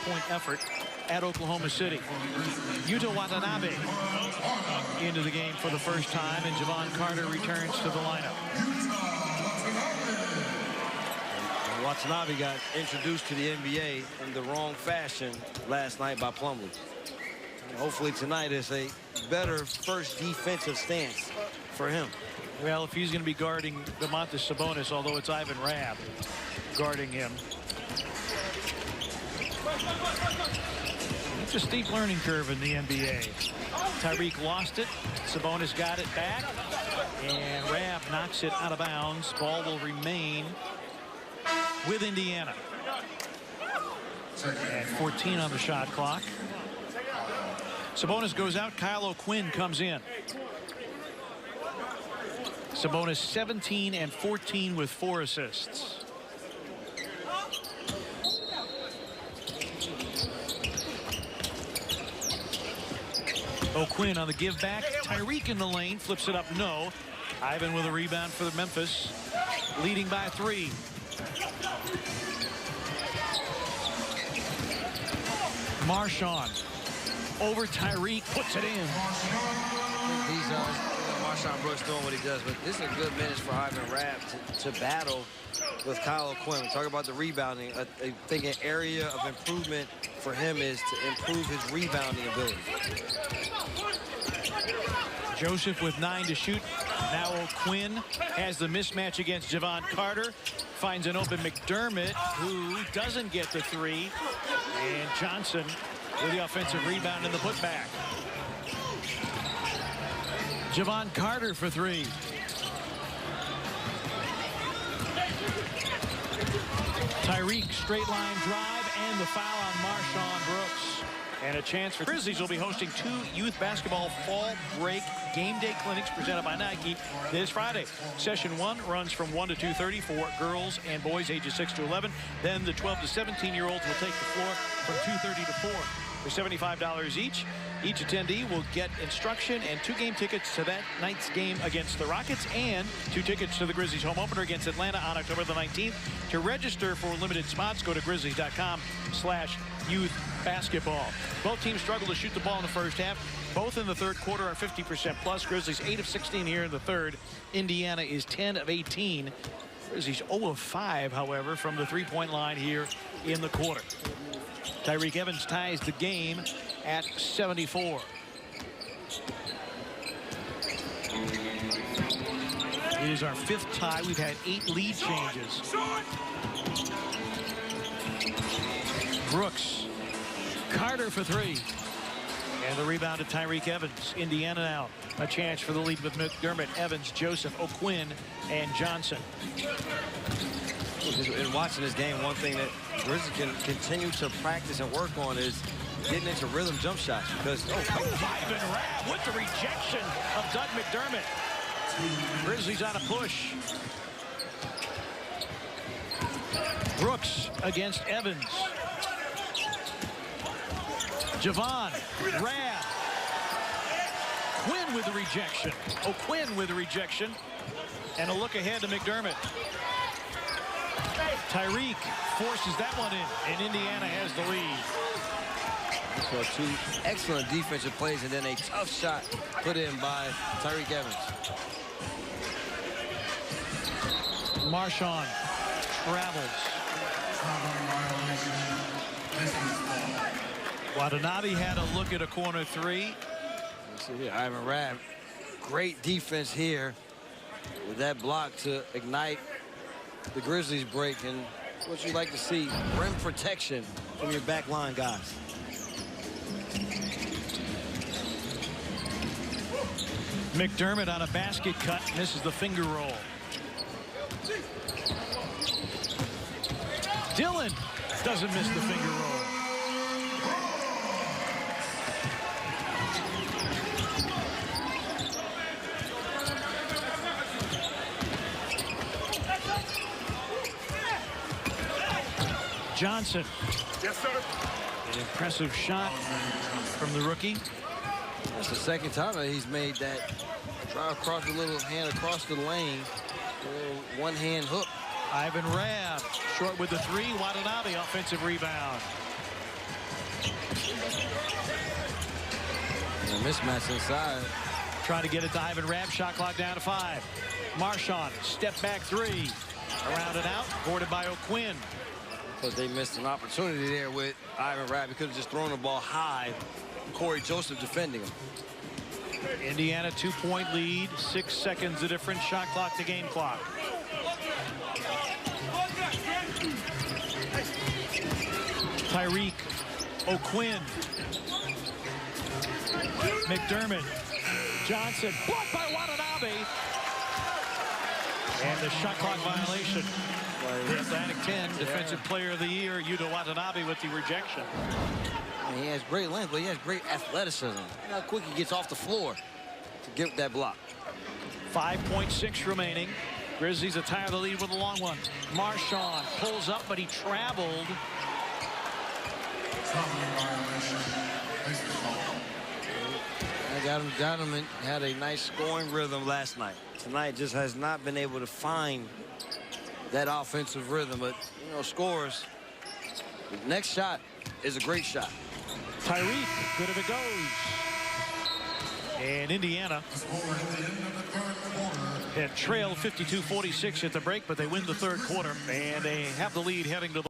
30-point effort at Oklahoma City. Yuta Watanabe into the game for the first time, and Jevon Carter returns to the lineup. Watanabe got introduced to the NBA in the wrong fashion last night by Plumlee. Hopefully tonight is a better first defensive stance for him. Well, if he's going to be guarding Domantas Sabonis, although it's Ivan Rabb guarding him. It's a steep learning curve in the NBA. Tyreek lost it. Sabonis got it back. And Rabb knocks it out of bounds. Ball will remain with Indiana. And 14 on the shot clock. Sabonis goes out. Kyle O'Quinn comes in. Sabonis 17 and 14 with 4 assists. O'Quinn on the give back. Tyreek in the lane, flips it up, no. Ivan with a rebound for the Memphis, leading by 3. Marshawn over Tyreek, puts it in. Marshawn Brooks doing what he does, but this is a good minutes for Ivan Rabb to battle with Kyle O'Quinn. We talk about the rebounding. I think an area of improvement for him is to improve his rebounding ability. Joseph with 9 to shoot. Now O'Quinn has the mismatch against Jevon Carter. Finds an open McDermott, who doesn't get the 3. And Johnson with the offensive rebound and the putback. Jevon Carter for 3. Tyreek, straight line drive, and the foul on Marshawn Brooks. And a chance for Grizzlies will be hosting 2 youth basketball fall break game day clinics presented by Nike this Friday. Session 1 runs from 1 to 2:30 for girls and boys ages 6 to 11. Then the 12 to 17-year-olds will take the floor from 2:30 to 4. For $75 each. Each attendee will get instruction and 2 game tickets to that night's game against the Rockets and 2 tickets to the Grizzlies home opener against Atlanta on October the 19th. To register for limited spots, go to grizzlies.com/youthbasketball. Both teams struggle to shoot the ball in the first half. Both in the third quarter are 50% plus. Grizzlies 8 of 16 here in the third. Indiana is 10 of 18. Grizzlies 0 of 5, however, from the three-point line here in the quarter. Tyreke Evans ties the game at 74. It is our 5th tie. We've had 8 lead changes. Brooks. Carter for 3. And the rebound to Tyreke Evans. Indiana now a chance for the lead with McDermott, Evans, Joseph, O'Quinn, and Johnson. In watching this game, one thing that Grizzlies can continue to practice and work on is getting into rhythm jump shots because Ivan Rabb with the rejection of Doug McDermott. Grizzlies on a push. Brooks against Evans. Jevon, Rabb. Quinn with the rejection. O'Quinn with the rejection. And a look ahead to McDermott. Tyreek forces that one in, and Indiana has the lead. So 2 excellent defensive plays and then a tough shot put in by Tyreke Evans. Marshawn travels. Watanabe had a look at a corner 3. See here, Ivan Rabb, great defense here with that block to ignite the Grizzlies break, and what you like to see, rim protection from your back line guys. McDermott on a basket cut, misses the finger roll. Dillon doesn't miss the finger roll. Johnson. Yes, sir. An impressive shot from the rookie. That's the second time that he's made that drive across the little hand across the lane. One-hand hook. Ivan Rabb short with the 3. Watanabe offensive rebound. a mismatch inside. Trying to get it to Ivan Rabb. Shot clock down to 5. Marchand, step back 3. Around and out, boarded by O'Quinn. But they missed an opportunity there with Ivan Rabb. He could have just thrown the ball high. Corey Joseph defending him. Indiana 2-point lead. 6 seconds the difference. Shot clock to game clock. Tyreek, O'Quinn, McDermott, Johnson, blocked by Watanabe. And the shot clock violation. The Atlantic 10 Defensive Player of the Year, Yuta Watanabe, with the rejection. And he has great length, but he has great athleticism. Look how quick he gets off the floor to get that block. 5.6 remaining. Grizzlies attire the lead with a long one. Marchand pulls up, but he traveled. I got him and had a nice scoring rhythm last night. Tonight just has not been able to find that offensive rhythm, but you know, scores. The next shot is a great shot. Tyreek, good if it goes. And Indiana had trailed 52-46 at the break, but they win the third quarter, and they have the lead heading to the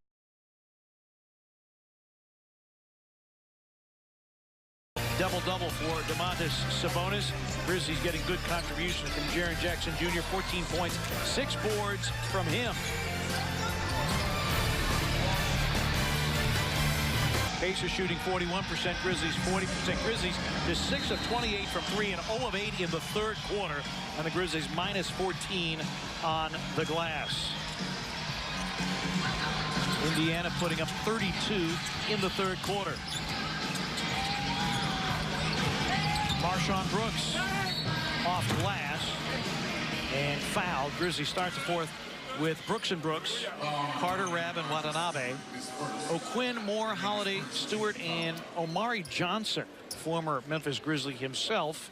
double-double for Domantas Sabonis. Grizzlies getting good contributions from Jaren Jackson Jr., 14 points, 6 boards from him. Pacers shooting 41%, Grizzlies 40%. Grizzlies just 6 of 28 from 3 and 0 of 8 in the third quarter. And the Grizzlies minus 14 on the glass. Indiana putting up 32 in the third quarter. Marshawn Brooks off glass and fouled. Grizzlies start the fourth with Brooks and Brooks, Carter, Rabb, and Watanabe. O'Quinn, Moore, Holiday, Stewart, and Omari Johnson, former Memphis Grizzly himself,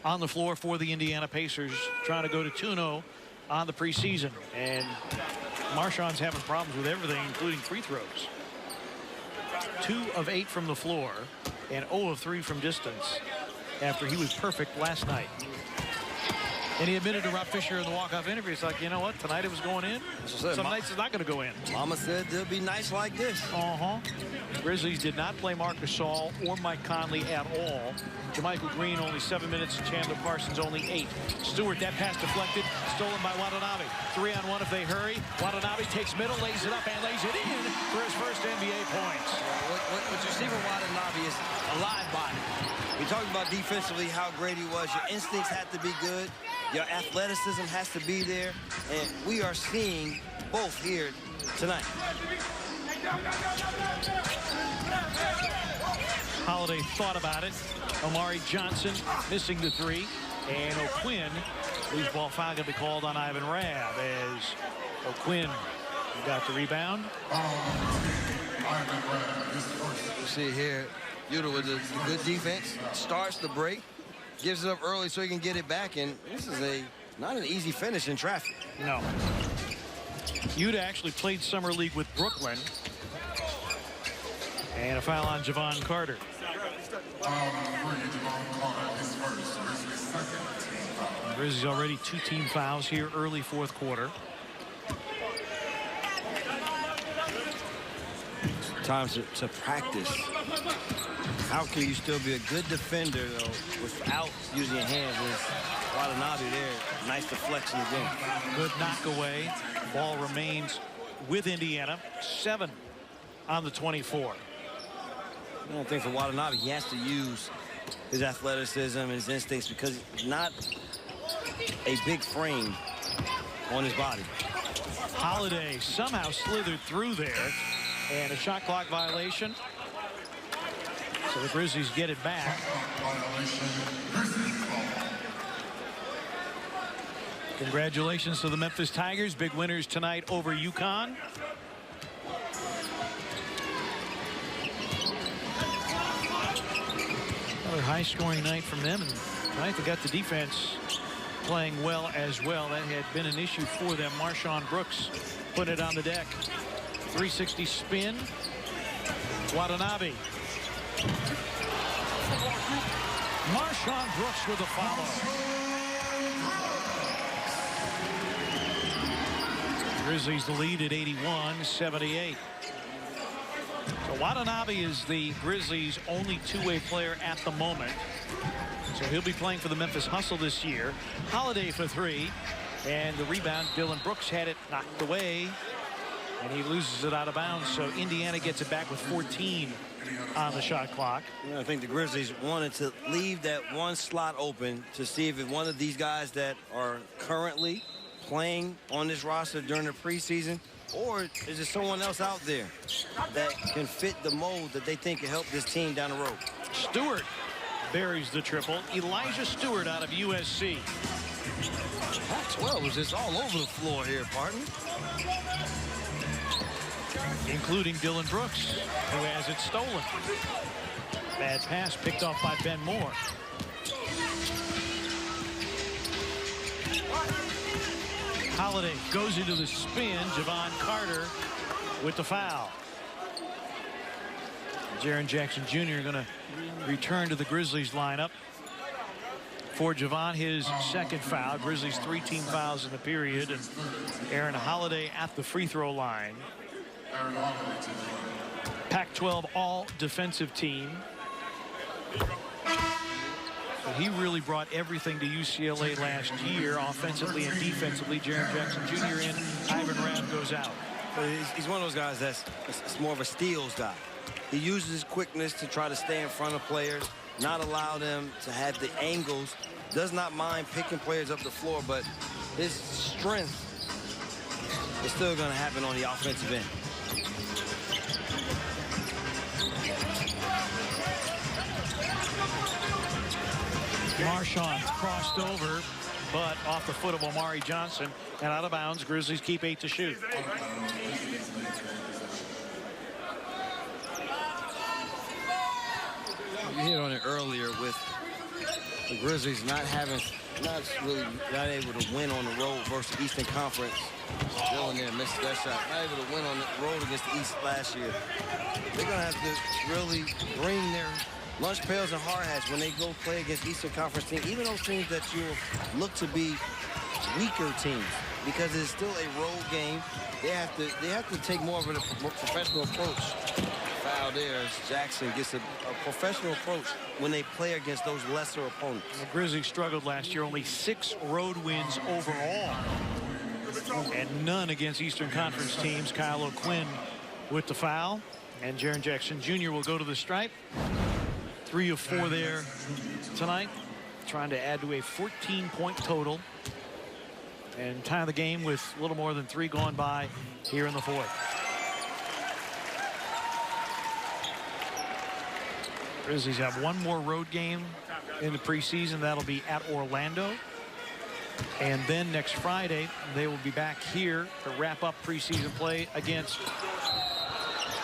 on the floor for the Indiana Pacers, trying to go to 2-0 on the preseason. And Marshawn's having problems with everything, including free throws. 2 of 8 from the floor and 0 of 3 from distance after he was perfect last night. And he admitted to Rob Fisher in the walk-off interview, it's like, you know what, tonight it was going in. Some nights it's not going to go in. Mama said they'll be nice like this. Grizzlies did not play Marc Gasol or Mike Conley at all. JaMychal Green only 7 minutes, Chandler Parsons only 8. Stewart, that pass deflected, stolen by Watanabe. 3-on-1 if they hurry. Watanabe takes middle, lays it up, and lays it in for his first NBA points. What you see from Watanabe is a live body. We talked about defensively how great he was. Your instincts have to be good. Your athleticism has to be there. And we are seeing both here tonight. Holiday thought about it. Omari Johnson missing the 3. And O'Quinn, loose ball foul going to be called on Ivan Rabb as O'Quinn got the rebound. You see here, Yuta with the good defense, starts the break, gives it up early so he can get it back, and this is not an easy finish in traffic. No. Yuta actually played Summer League with Brooklyn. And a foul on Javon Carter. Grizzlies already 2 team fouls here early fourth quarter. Time to practice. How can you still be a good defender, though, without using your hands? There's Watanabe there. Nice deflection again. Good knock away. Ball remains with Indiana. 7 on the 24. I don't think for Watanabe, he has to use his athleticism and his instincts because he's not a big frame on his body. Holiday somehow slithered through there. And a shot clock violation. So the Grizzlies get it back. Congratulations to the Memphis Tigers. Big winners tonight over UConn. Another high-scoring night from them. And tonight they got the defense playing well as well. That had been an issue for them. Marshawn Brooks put it on the deck. 360 spin. Watanabe. Marshawn Brooks with a follow. Grizzlies the lead at 81-78. So Watanabe is the Grizzlies' only two-way player at the moment. So he'll be playing for the Memphis Hustle this year. Holiday for three. And the rebound, Dylan Brooks had it knocked away. And he loses it out of bounds. So Indiana gets it back with 14 on the shot clock. I think the Grizzlies wanted to leave that one slot open to see if one of these guys that are currently playing on this roster during the preseason, or is there someone else out there that can fit the mold that they think can help this team down the road? Stewart buries the triple. Elijah Stewart out of USC. Pac-12 was just all over the floor here, partner. Including Dylan Brooks, who has it stolen. Bad pass picked off by Ben Moore. Holiday goes into the spin. Javon Carter with the foul. Jaren Jackson Jr. going to return to the Grizzlies lineup. For Javon, his second foul. Grizzlies 3 team fouls in the period. And Aaron Holiday at the free throw line. Pac-12 all defensive team. So he really brought everything to UCLA last year, offensively and defensively. Jaren Jackson Jr. in, Ivan Rabb goes out. He's one of those guys that's more of a steals guy. He uses his quickness to try to stay in front of players, not allow them to have the angles. Does not mind picking players up the floor, but his strength is still going to happen on the offensive end. Marshawn crossed over, but off the foot of Omari Johnson and out of bounds. Grizzlies keep 8 to shoot. You hit on it earlier with the Grizzlies not able to win on the road versus Eastern Conference. Still in there, missed that shot. Not able to win on the road against the East last year. They're going to have to really bring their lunch pails and hard hats when they go play against Eastern Conference teams, even those teams that you look to be weaker teams, because it's still a road game. They have to take more of a professional approach. Foul there as Jackson gets a professional approach when they play against those lesser opponents. The Grizzlies struggled last year, only 6 road wins overall, and none against Eastern Conference teams. Kyle O'Quinn with the foul, and Jaren Jackson Jr. will go to the stripe. 3 of 4 there tonight, trying to add to a 14-point total and tie the game with a little more than 3 gone by here in the fourth. Grizzlies have one more road game in the preseason. That'll be at Orlando. And then next Friday, they will be back here to wrap up preseason play against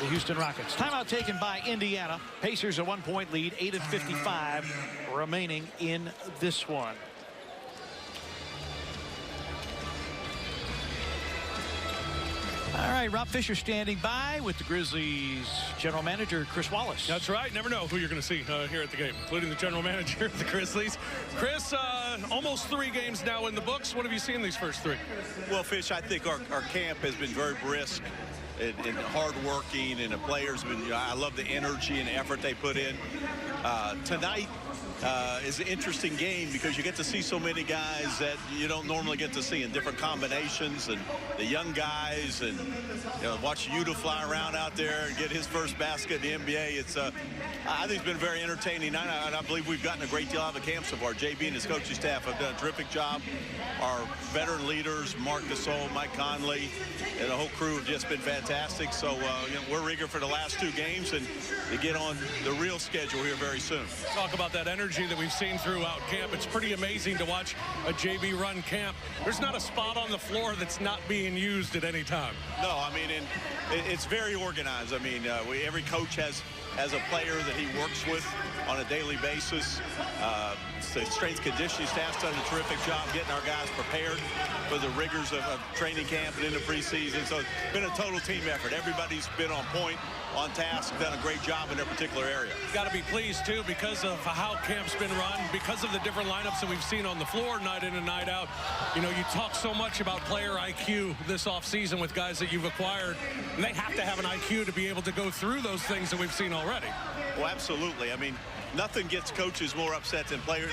the Houston Rockets. Timeout taken by Indiana. Pacers a 1-point lead, 8 of 55 remaining in this one. All right, Rob Fisher standing by with the Grizzlies general manager, Chris Wallace. That's right. Never know who you're going to see here at the game, including the general manager of the Grizzlies. Chris, almost 3 games now in the books. What have you seen these first 3? Well, Fish, I think our camp has been very brisk and hardworking, and the players have been, I love the energy and effort they put in. Tonight is an interesting game because you get to see so many guys that you don't normally get to see in different combinations, and the young guys, and watch Yuta fly around out there and get his first basket in the NBA. It's I think it's been very entertaining night, and I believe we've gotten a great deal out of the camp so far. JB and his coaching staff have done a terrific job. Our veteran leaders, Mark Gasol, Mike Conley, and the whole crew have just been fantastic. So we're eager for the last 2 games and to get on the real schedule here very soon. Talk about that energy that we've seen throughout camp. It's pretty amazing to watch a JB run camp. There's not a spot on the floor that's not being used at any time. No, I mean, it's very organized. I mean, every coach has a player that he works with on a daily basis. The strength conditioning staff's done a terrific job getting our guys prepared for the rigors of training camp and in the preseason. So it's been a total team effort. Everybody's been on point, on task, done a great job in their particular area. Got to be pleased, too, because of how camp camp's been run, because of the different lineups that we've seen on the floor night in and night out, you know, you talk so much about player IQ this offseason with guys that you've acquired, and they have to have an IQ to be able to go through those things that we've seen already. Well, absolutely. I mean, nothing gets coaches more upset than players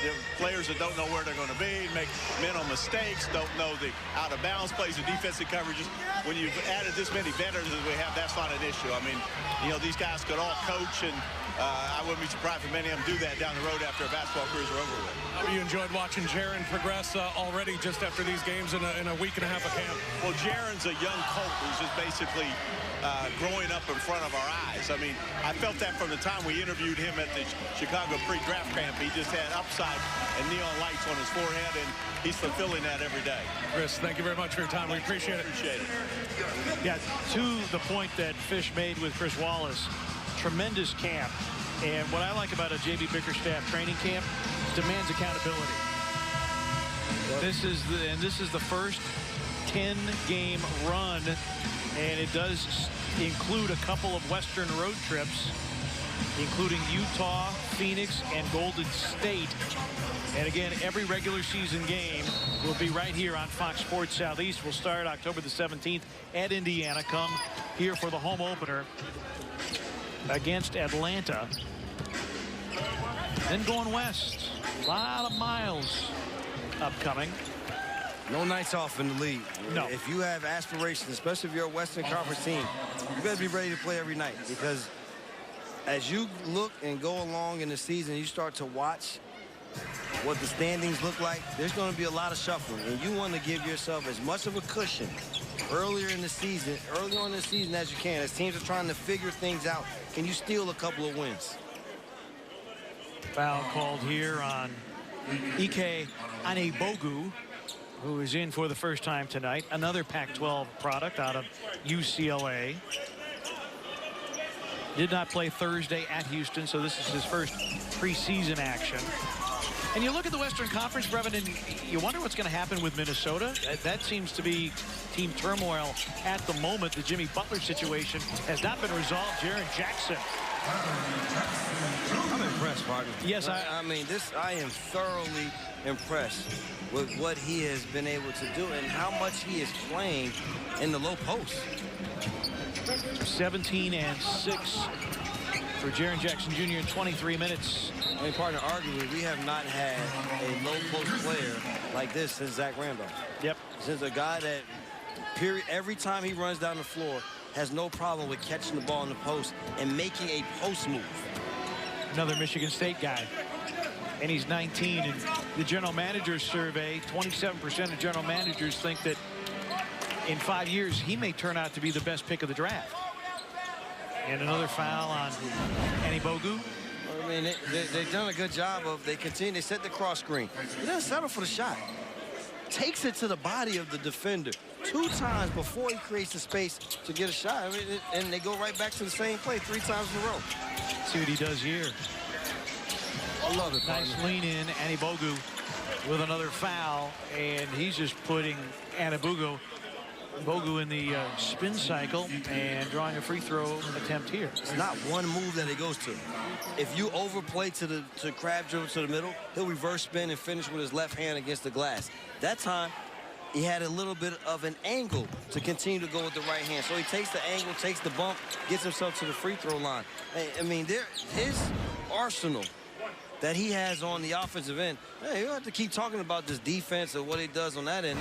that don't know where they're going to be, make mental mistakes, don't know the out-of-bounds plays, the defensive coverages. When you've added this many veterans as we have, that's not an issue. I mean, you know, these guys could all coach, and I wouldn't be surprised if many of them do that down the road after their basketball careers are over with. How have you enjoyed watching Jaren progress already just after these games in a week and a half of camp? Well, Jaren's a young Colt who's just basically growing up in front of our eyes. I mean, I felt that from the time we interviewed him at the Chicago pre-draft camp. He just had upside and neon lights on his forehead, and he's fulfilling that every day. Chris, thank you very much for your time. We appreciate it. Appreciate it. Yeah, to the point that Fish made with Chris Wallace, tremendous camp. And what I like about a J.B. Bickerstaff training camp, demands accountability. This is the first 10-game run, and it does include a couple of Western road trips, including Utah, Phoenix, and Golden State. And again, every regular season game will be right here on Fox Sports Southeast. We'll start October the 17th at Indiana. Come here for the home opener against Atlanta. Then going west. A lot of miles upcoming. No nights off in the league. No. If you have aspirations, especially if you're a Western Conference team, you better be ready to play every night, because as you look and go along in the season, you start to watch what the standings look like. There's going to be a lot of shuffling, and you want to give yourself as much of a cushion early on in the season as you can. As teams are trying to figure things out, can you steal a couple of wins? Foul called here on Ike Anebogu, who is in for the first time tonight. Another Pac-12 product out of UCLA. Did not play Thursday at Houston, so this is his first preseason action. And you look at the Western Conference, Brevin, and you wonder what's going to happen with Minnesota. That seems to be team turmoil at the moment. The Jimmy Butler situation has not been resolved. Jaren Jackson. I'm impressed, partner. Yes, I mean, I am thoroughly impressed with what he has been able to do and how much he is playing in the low post. 17 and 6 for Jaren Jackson Jr. in 23 minutes. I mean, partner, arguably, we have not had a low post player like this since Zach Randolph. Yep. Since a guy that, every time he runs down the floor, has no problem with catching the ball in the post and making a post move. Another Michigan State guy. And he's 19. And the general manager's survey, 27% of general managers think that in 5 years, he may turn out to be the best pick of the draft. And another foul on Anebogu. I mean, they've done a good job of, they set the cross screen. He doesn't settle for the shot. Takes it to the body of the defender 2 times before he creates the space to get a shot. I mean, and they go right back to the same play 3 times in a row. See what he does here. I love it, partner. Nice lean in. Anebogu with another foul, and he's just putting Anebogu in the spin cycle and drawing a free throw attempt here. It's not one move that he goes to. If you overplay to crab dribble to the middle, he'll reverse spin and finish with his left hand against the glass. That time, he had a little bit of an angle to continue to go with the right hand. So he takes the angle, takes the bump, gets himself to the free throw line. I mean, his arsenal that he has on the offensive end, hey, you don't have to keep talking about this defense or what he does on that end.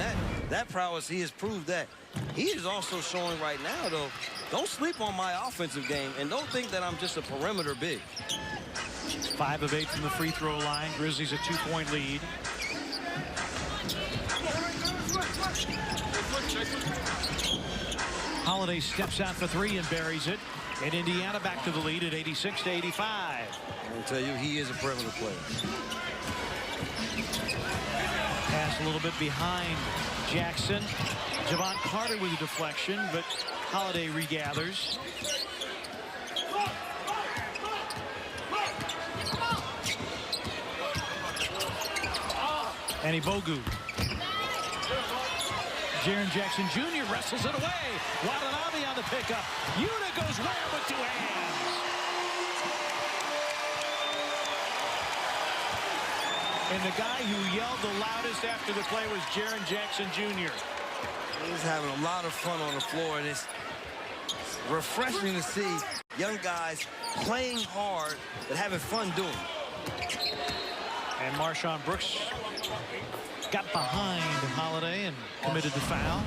That prowess, he has proved that. He is also showing right now, though, don't sleep on my offensive game, and don't think that I'm just a perimeter big. 5 of 8 from the free throw line. Grizzlies a 2-point lead. Holiday steps out for 3 and buries it. And Indiana back to the lead at 86-85. I can tell you, he is a perimeter player. Pass a little bit behind Jackson. Javon Carter with a deflection, but Holiday regathers. Anebogu. Jaren Jackson Jr. wrestles it away. Watanabe on the pickup. Yuta goes where with 2 hands. And the guy who yelled the loudest after the play was Jaren Jackson Jr. He's having a lot of fun on the floor, and it's refreshing to see young guys playing hard but having fun doing it. And Marshawn Brooks got behind Holiday and committed the foul.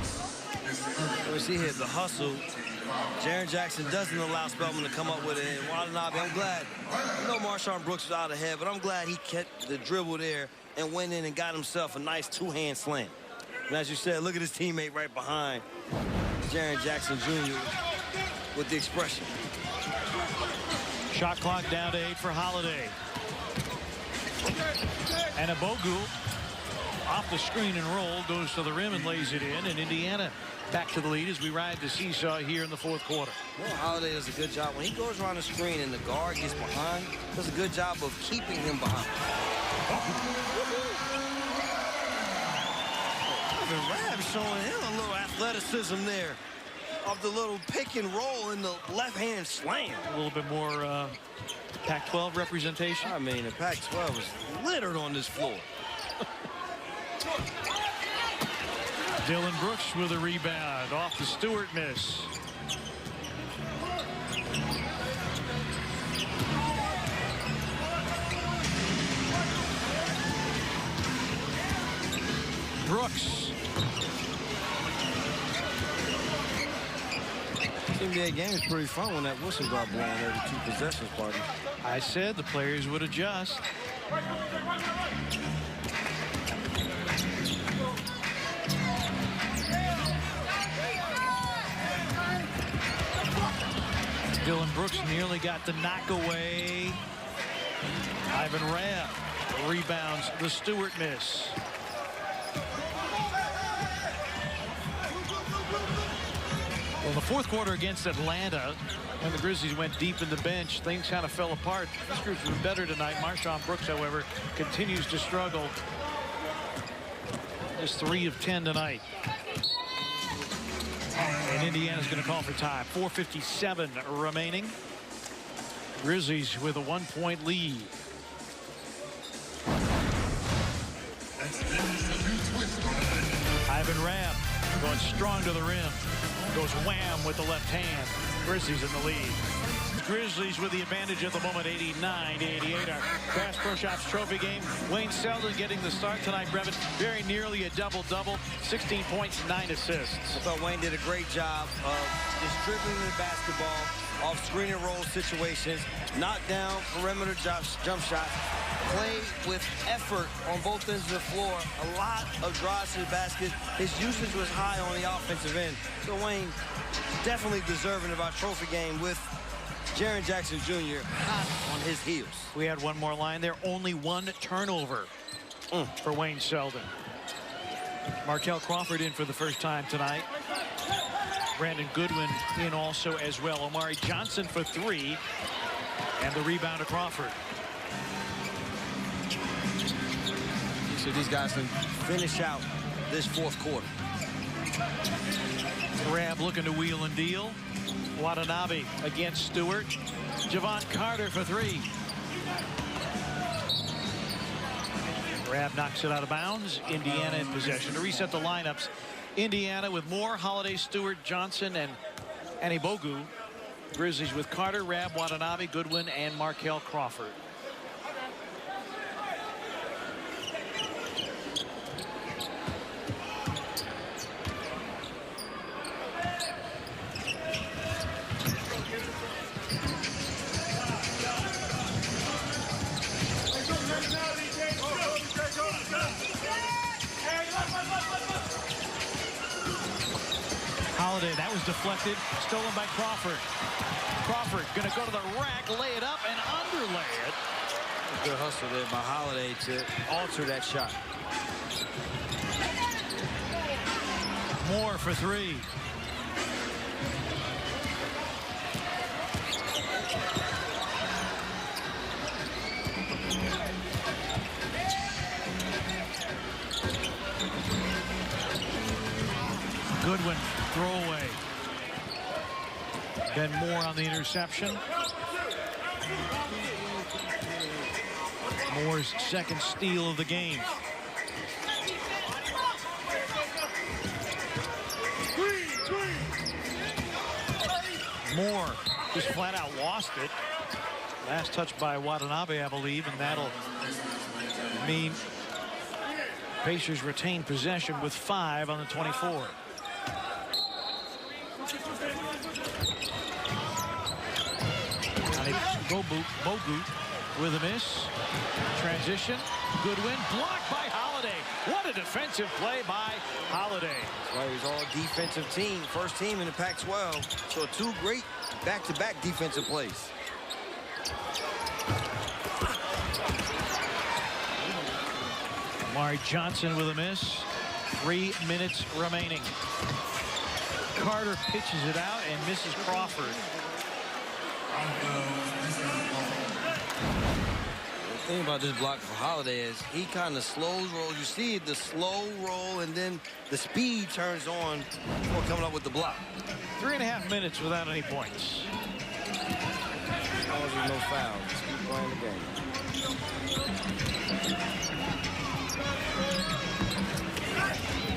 We see here the hustle. Jaren Jackson doesn't allow Spellman to come up with it. And Watanabe, I'm glad. I know Marshawn Brooks was out ahead, but I'm glad he kept the dribble there and went in and got himself a nice two-hand slam. And as you said, look at his teammate right behind Jaren Jackson Jr. with the expression. Shot clock down to 8 for Holiday. And Abogu off the screen and roll, goes to the rim and lays it in. And Indiana back to the lead as we ride the seesaw here in the fourth quarter. Well, Holiday does a good job. When he goes around the screen and the guard gets behind, does a good job of keeping him behind. Rab showing him a little athleticism there of the little pick and roll in the left-hand slam. A little bit more Pac-12 representation. I mean, the Pac-12 is littered on this floor. Dylan Brooks with a rebound off the Stewart miss. Brooks. NBA game is pretty fun when that whistle got blown every 2 possessions party. I said the players would adjust. Dylan Brooks nearly got the knockaway. Ivan Rabb rebounds the Stewart miss. Well, in the fourth quarter against Atlanta, when the Grizzlies went deep in the bench, things kind of fell apart. This group's been better tonight. Marshawn Brooks, however, continues to struggle. Just 3 of 10 tonight. And Indiana's going to call for time. 4:57 remaining. Grizzlies with a 1-point lead. Ivan Rabb going strong to the rim. Goes wham with the left hand. Grizzlies in the lead. Grizzlies with the advantage at the moment, 89-88. Our Bass Pro Shops trophy game. Wayne Selden getting the start tonight, Brevin. Very nearly a double-double. 16 points, 9 assists. I thought Wayne did a great job of distributing the basketball off screen and roll situations, knock down perimeter jump shots, play with effort on both ends of the floor. A lot of drives to the basket. His usage was high on the offensive end. So Wayne definitely deserving of our trophy game with Jaren Jackson Jr. hot on his heels. We had one more line there. Only 1 turnover for Wayne Selden. Markel Crawford in for the first time tonight. Brandon Goodwin in also as well. Omari Johnson for 3. And the rebound to Crawford. So these guys can finish out this fourth quarter. Rabb looking to wheel and deal. Watanabe against Stewart. Javon Carter for 3. Rabb knocks it out of bounds. Indiana in possession. To reset the lineups, Indiana with Moore, Holiday, Stewart, Johnson, and Anibogu. Grizzlies with Carter, Rabb, Watanabe, Goodwin, and Markel Crawford. Holiday, that was deflected, stolen by Crawford. Crawford going to go to the rack, lay it up, and underlay it. Good hustle there by Holiday to alter that shot. Moore for 3. Goodwin, throwaway. Ben Moore on the interception. Moore's second steal of the game. Moore just flat out lost it. Last touch by Watanabe, I believe, and that'll mean Pacers retain possession with 5 on the 24. Bogut with a miss. Transition. Goodwin blocked by Holiday. What a defensive play by Holiday. That's why he's all defensive team. First team in the Pac-12. So 2 great back-to-back defensive plays. Amari Johnson with a miss. 3 minutes remaining. Carter pitches it out and misses Crawford. The thing about this block for Holiday is he kind of slows roll. You see the slow roll, and then the speed turns on before coming up with the block. 3.5 minutes without any points. As long as there's no foul, just keep playing the game.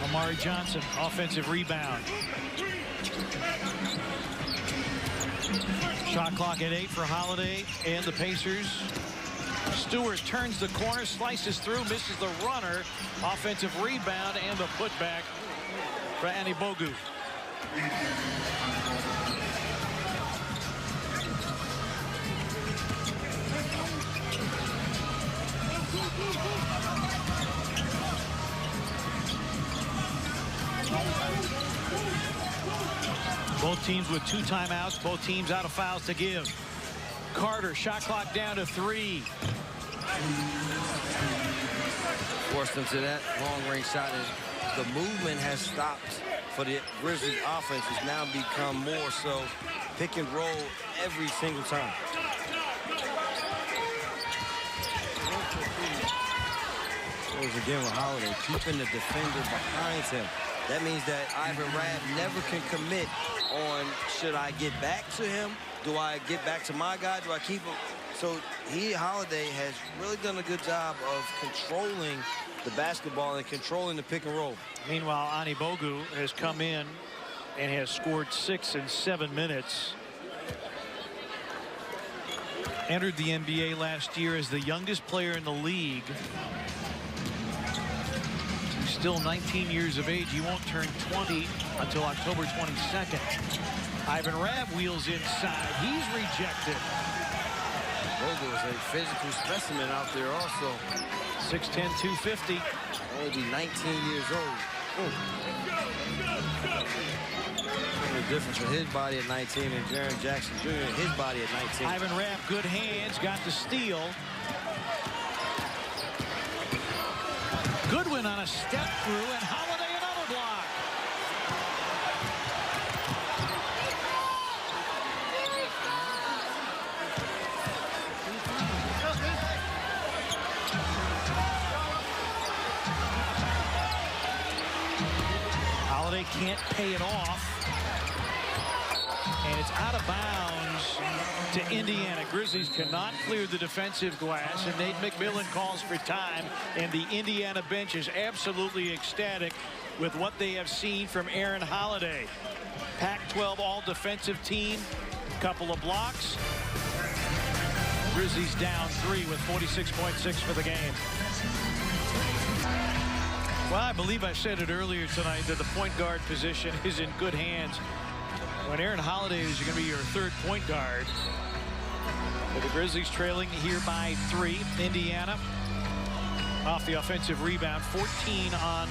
Amari Johnson, offensive rebound. Shot clock at 8 for Holiday and the Pacers. Stewart turns the corner, slices through, misses the runner. Offensive rebound and the putback for Annie Bogut. Both teams with 2 timeouts, both teams out of fouls to give. Carter, shot clock down to 3. Forced them to that long-range shot, and the movement has stopped for the Grizzlies offense. Has now become more so pick and roll every single time. Goes again with Holiday, keeping the defender behind him. That means that Ivan Rabb never can commit on, should I get back to him? Do I get back to my guy? Do I keep him? So Holiday has really done a good job of controlling the basketball and controlling the pick and roll. Meanwhile, Ani Bogu has come in and has scored 6 in 7 minutes. Entered the NBA last year as the youngest player in the league. He's still 19 years of age. He won't turn 20 until October 22nd. Ivan Rabb wheels inside. He's rejected. Bogu is a physical specimen out there also. 6'10", 250. Only 19 years old. The difference in his body at 19 and Jaren Jackson Jr. and his body at 19. Ivan Rabb, good hands, got the steal. Goodwin on a step through, and Holiday another block. Holiday can't pay it off. And it's out of bounds to Indiana. Grizzlies cannot clear the defensive glass, and Nate McMillan calls for time, and the Indiana bench is absolutely ecstatic with what they have seen from Aaron Holiday. Pac-12 all-defensive team, couple of blocks. Grizzlies down 3 with 46.6 for the game. Well, I believe I said it earlier tonight that the point guard position is in good hands. When Aaron Holiday is going to be your third point guard. But the Grizzlies trailing here by 3. Indiana off the offensive rebound. 14 on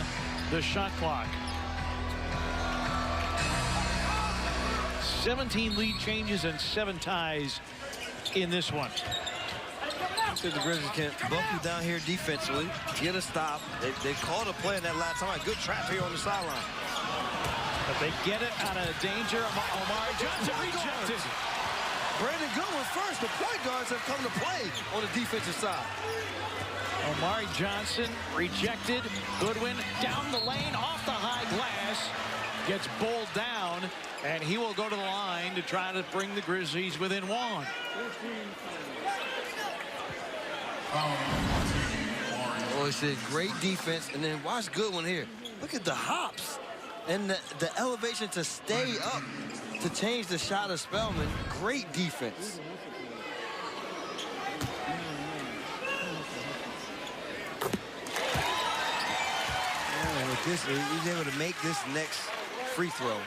the shot clock. 17 lead changes and 7 ties in this one. The Grizzlies can buckle down here defensively, get a stop. They called a play in that last time. Good trap here on the sideline. But they get it out of danger. Omari Johnson rejected. Brandon Goodwin first. The point guards have come to play on the defensive side. Omari Johnson rejected. Goodwin down the lane, off the high glass. Gets bowled down, and he will go to the line to try to bring the Grizzlies within 1. Oh, he said great defense. And then watch Goodwin here. Look at the hops and the elevation to stay up to change the shot of Spellman. Great defense. And with this, he's able to make this next free throw.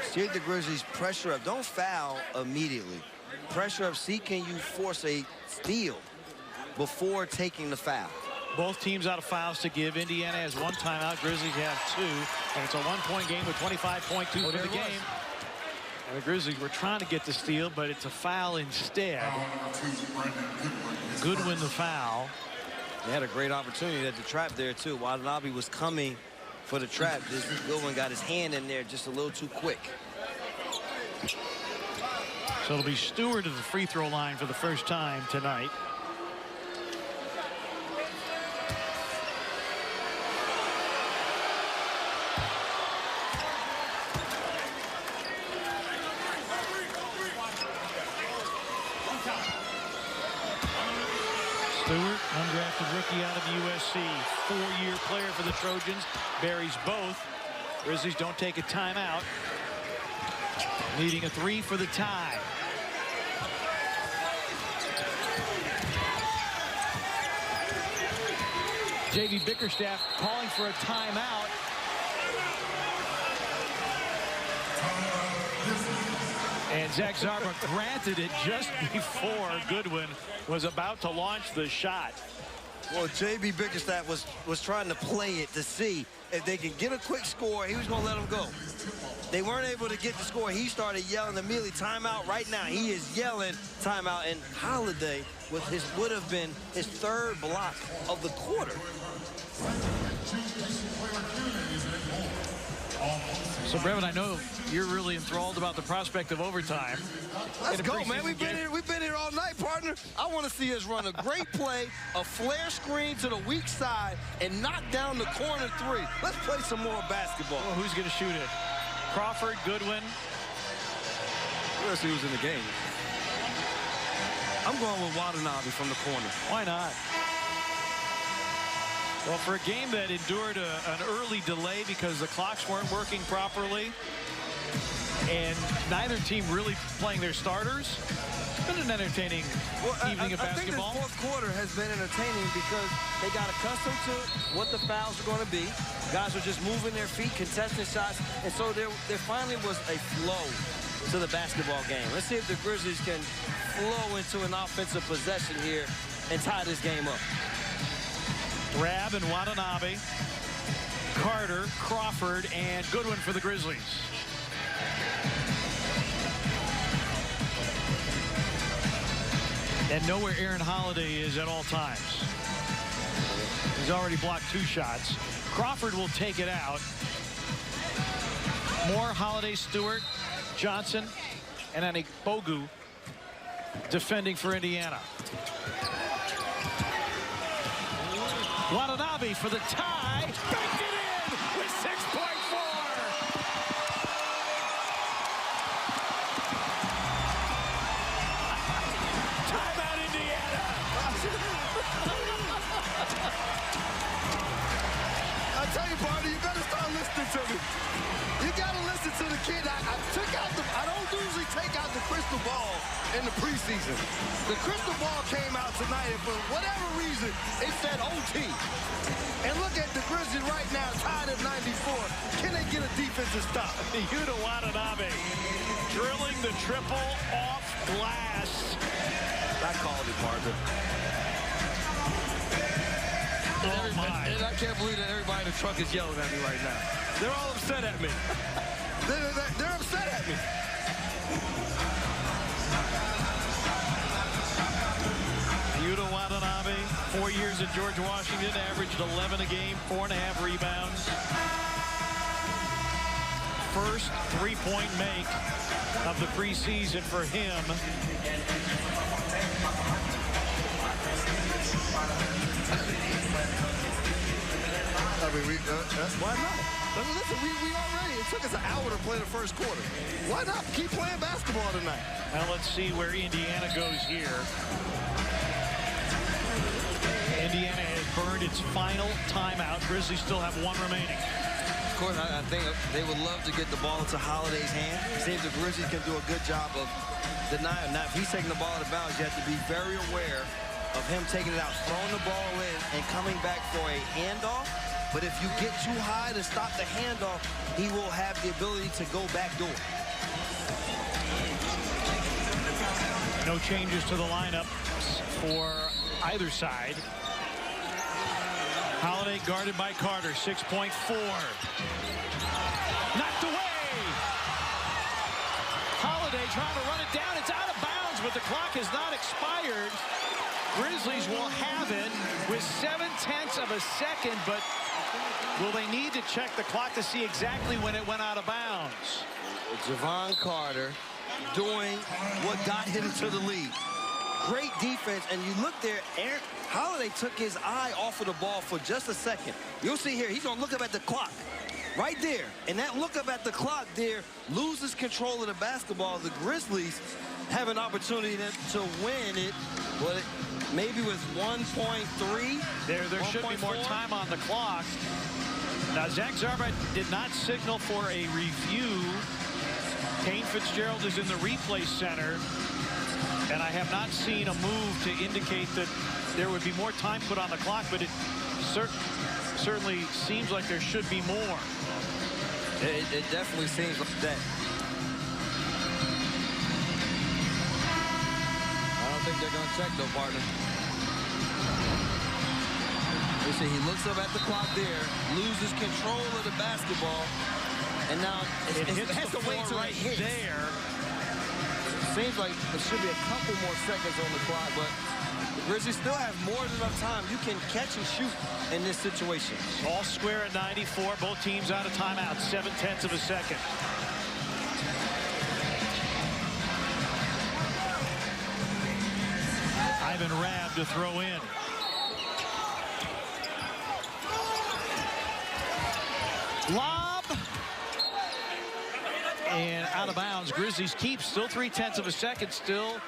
See the Grizzlies pressure up. Don't foul immediately. Pressure up. See, can you force a steal before taking the foul? Both teams out of fouls to give. Indiana has 1 timeout. Grizzlies have 2. And it's a 1-point game with 25.2 for the game. And the Grizzlies were trying to get the steal, but it's a foul instead. Goodwin the foul. They had a great opportunity at the trap there, too. Watanabe was coming for the trap. This Goodwin got his hand in there just a little too quick. So it'll be Stewart at the free throw line for the first time tonight. Stewart, undrafted rookie out of USC, 4-year player for the Trojans, buries both. Grizzlies don't take a timeout. Needing a 3 for the tie. J.B. Bickerstaff calling for a timeout. And Zach Zarba granted it just before Goodwin was about to launch the shot. Well, J.B. Bickerstaff was trying to play it to see if they can get a quick score. He was going to let them go. They weren't able to get the score. He started yelling immediately, timeout right now. He is yelling timeout. And Holiday with his would have been his 3rd block of the quarter. So, Brevin, I know you're really enthralled about the prospect of overtime. Let's go, man. We've been here all night, partner. I want to see us run a great play, a flare screen to the weak side, and knock down the corner 3. Let's play some more basketball. Well, who's going to shoot it? Crawford, Goodwin. Let's see who's in the game. I'm going with Watanabe from the corner. Why not? Well, for a game that endured an early delay because the clocks weren't working properly and neither team really playing their starters, it's been an entertaining evening of basketball. I think this 4th quarter has been entertaining because they got accustomed to what the fouls are going to be. Guys are just moving their feet, contesting shots, and so there finally was a flow to the basketball game. Let's see if the Grizzlies can flow into an offensive possession here and tie this game up. Rab and Watanabe, Carter, Crawford, and Goodwin for the Grizzlies. And know where Aaron Holiday is at all times. He's already blocked 2 shots. Crawford will take it out. Moore, Holiday, Stewart, Johnson, and Bogu defending for Indiana. Watanabe for the tie. Banked it in with 6.4. Timeout, Indiana. I tell you, partner, you better start listening to me. You got to listen to the kid. I don't usually take out the crystal ball in the preseason. The crystal ball came out tonight, and for whatever reason, it said OT. And look at the Grizzlies right now, tied at 94. Can they get a defensive stop? Yuta Watanabe drilling the triple off glass. I called it, partner. Oh, my. And I can't believe that everybody in the truck is yelling at me right now. They're all upset at me. They're upset at me. Yuta Watanabe, 4 years at George Washington, averaged 11 a game, 4.5 rebounds. First 3-point make of the preseason for him. I mean, why not? I mean, listen, we already, it took us an hour to play the first quarter. Why not keep playing basketball tonight? Now let's see where Indiana goes here. Indiana has burned its final timeout. Grizzlies still have one remaining. Of course, I think they would love to get the ball into Holiday's hand. See if the Grizzlies can do a good job of denying. Now, if he's taking the ball out of bounds, you have to be very aware of him taking it out, throwing the ball in, and coming back for a handoff. But if you get too high to stop the handoff, he will have the ability to go back door. No changes to the lineup for either side. Holiday guarded by Carter, 6.4. Knocked away. Holiday trying to run it down. It's out of bounds, but the clock has not expired. Grizzlies will have it with 0.7 of a second, but will they need to check the clock to see exactly when it went out of bounds? Javon Carter doing what got him to the lead. Great defense, and you look there, Holiday took his eye off of the ball for just a second. You'll see here, he's gonna look up at the clock. Right there, and that look up at the clock there loses control of the basketball. The Grizzlies have an opportunity to win it, but maybe with 1.3. There should be more time on the clock. Now, Zach Zarba did not signal for a review. Kane Fitzgerald is in the replay center, and I have not seen a move to indicate that there would be more time put on the clock, but it certainly seems like there should be more. It definitely seems like that. I don't think they're going to check, though, partner. You see, he looks up at the clock there, loses control of the basketball, and now it has to wait till right there. Seems like there should be a couple more seconds on the clock, but the Grizzlies still have more than enough time. You can catch and shoot in this situation. All square at 94. Both teams out of timeout. 0.7 of a second. Ivan Rabb to throw in. Lob. And out of bounds. Grizzlies keep. Still 0.3 of a second. Still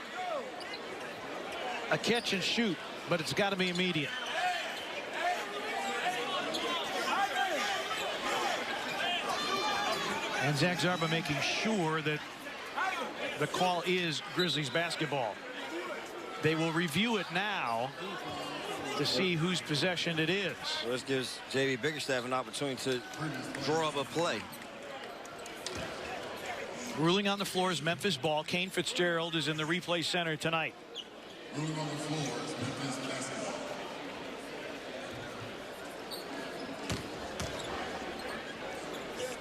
a catch and shoot, but it's got to be immediate. And Zach Zarba making sure that the call is Grizzlies basketball. They will review it now to see whose possession it is. Well, this gives J.B. Bickerstaff an opportunity to draw up a play. Ruling on the floor is Memphis ball. Kane Fitzgerald is in the replay center tonight. Ruling on the floor is Memphis basketball.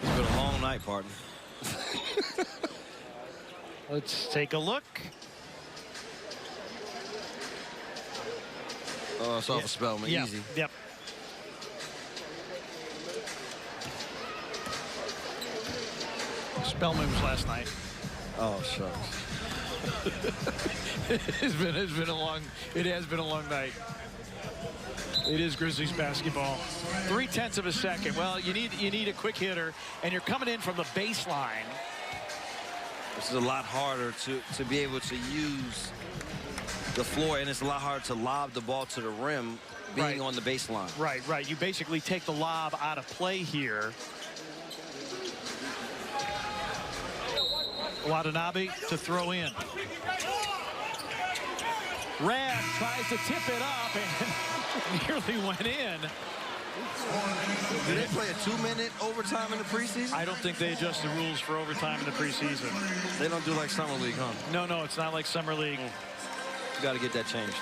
It's been a long night, partner. Let's take a look. Oh, it's off a Spellman. Yeah. Easy. Yep. Spellman was last night. Oh, shucks. It has been a long night. It is Grizzlies basketball. 0.3 of a second. Well, you need a quick hitter, and you're coming in from the baseline. This is a lot harder to be able to use the floor, and it's a lot harder to lob the ball to the rim being on the baseline. Right. You basically take the lob out of play here. Watanabe to throw in. Rabb tries to tip it up and nearly went in. Did they play a 2-minute overtime in the preseason? I don't think they adjust the rules for overtime in the preseason. They don't do like Summer League, huh? No, it's not like Summer League. You got to get that changed.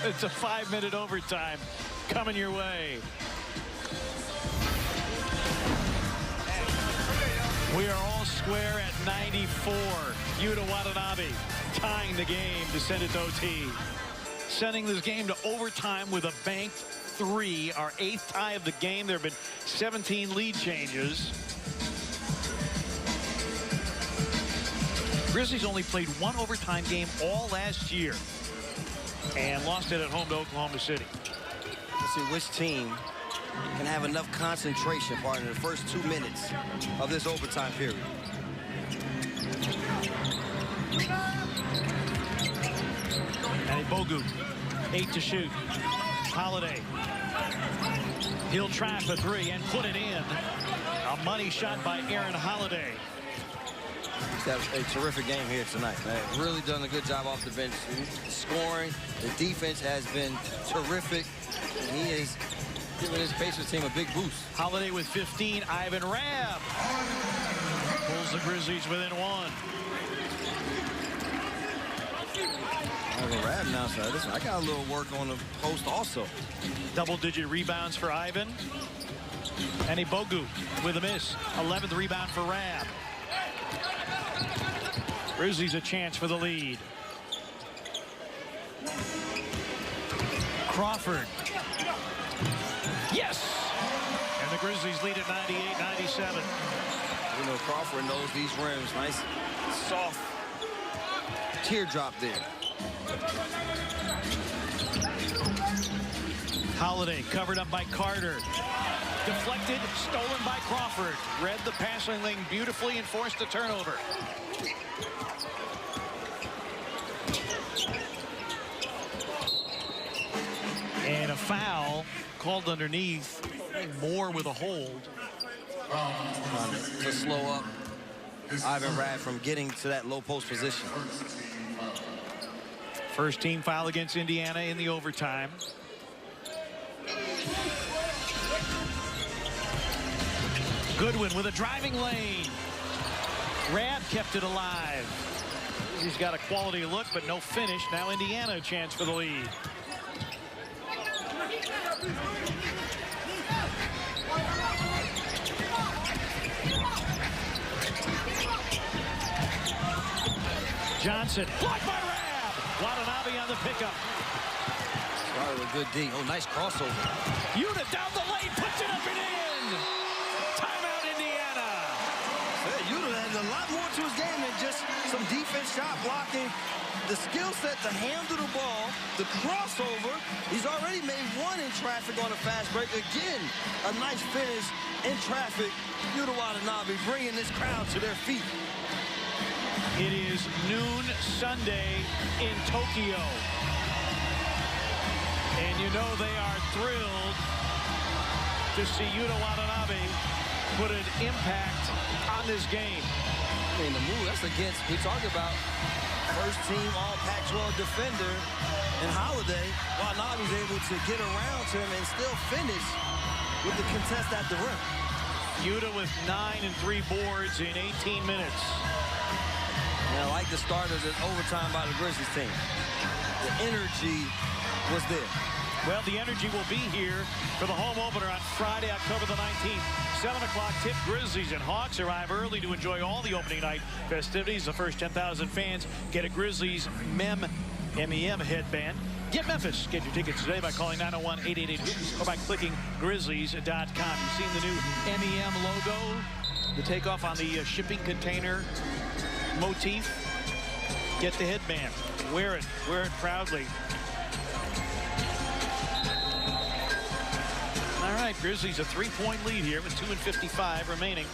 It's a 5-minute overtime coming your way. We are all square at 94. Yuta Watanabe tying the game to send it to OT. Sending this game to overtime with a banked 3. Our 8th tie of the game. There have been 17 lead changes. Grizzlies only played one overtime game all last year and lost it at home to Oklahoma City. Let's see which team can have enough concentration, partner, in the first 2 minutes of this overtime period. And Bogu, 8 to shoot. Holiday. He'll try for three and put it in. A money shot by Aaron Holiday. He's had a terrific game here tonight, man. Really done a good job off the bench. Scoring, the defense has been terrific. And he is giving his Pacers team a big boost. Holiday with 15. Ivan Rabb pulls the Grizzlies within one. Ivan Rabb now said, listen, I got a little work on the post also. Double-digit rebounds for Ivan. And Bogu with a miss. 11th rebound for Rabb. Grizzlies a chance for the lead. Crawford. Yes! And the Grizzlies lead at 98-97. You know, Crawford knows these rims. Nice, soft teardrop there. Holiday covered up by Carter. Deflected, stolen by Crawford. Read the passing lane beautifully and forced a turnover. And a foul called underneath. Moore with a hold. To slow up Ivan Rabb from getting to that low post position. First team foul against Indiana in the overtime. Goodwin with a driving lane. Rabb kept it alive. He's got a quality look, but no finish. Now Indiana a chance for the lead. Johnson, blocked by Rabb. Watanabe on the pickup. Started a good D. Oh, nice crossover. Yuta down the lane, puts it up and in. Timeout, Indiana. Yeah, Yuta has a lot more to his game than just some defense shot blocking. The skill set to handle the ball, the crossover. He's already made one in traffic on a fast break. Again, a nice finish in traffic. Yuta Watanabe bringing this crowd to their feet. It is noon Sunday in Tokyo. And you know they are thrilled to see Yuta Watanabe put an impact on this game. I mean, the move, that's against, we talked about first team all Pac-12 defender and Holiday. Watanabe's able to get around to him and still finish with the contest at the rim. Yuta with 9 and 3 boards in 18 minutes. And I like the start of the overtime by the Grizzlies team. The energy was there. Well, the energy will be here for the home opener on Friday, October the 19th. 7 o'clock tip. Grizzlies and Hawks arrive early to enjoy all the opening night festivities. The first 10,000 fans get a Grizzlies MEM headband. Get Memphis. Get your tickets today by calling 901-888-HOOPS or by clicking Grizzlies.com. You've seen the new MEM logo, the takeoff on the shipping container motif. Get the headband. Wear it proudly. All right, Grizzlies a 3-point lead here with 2:55 remaining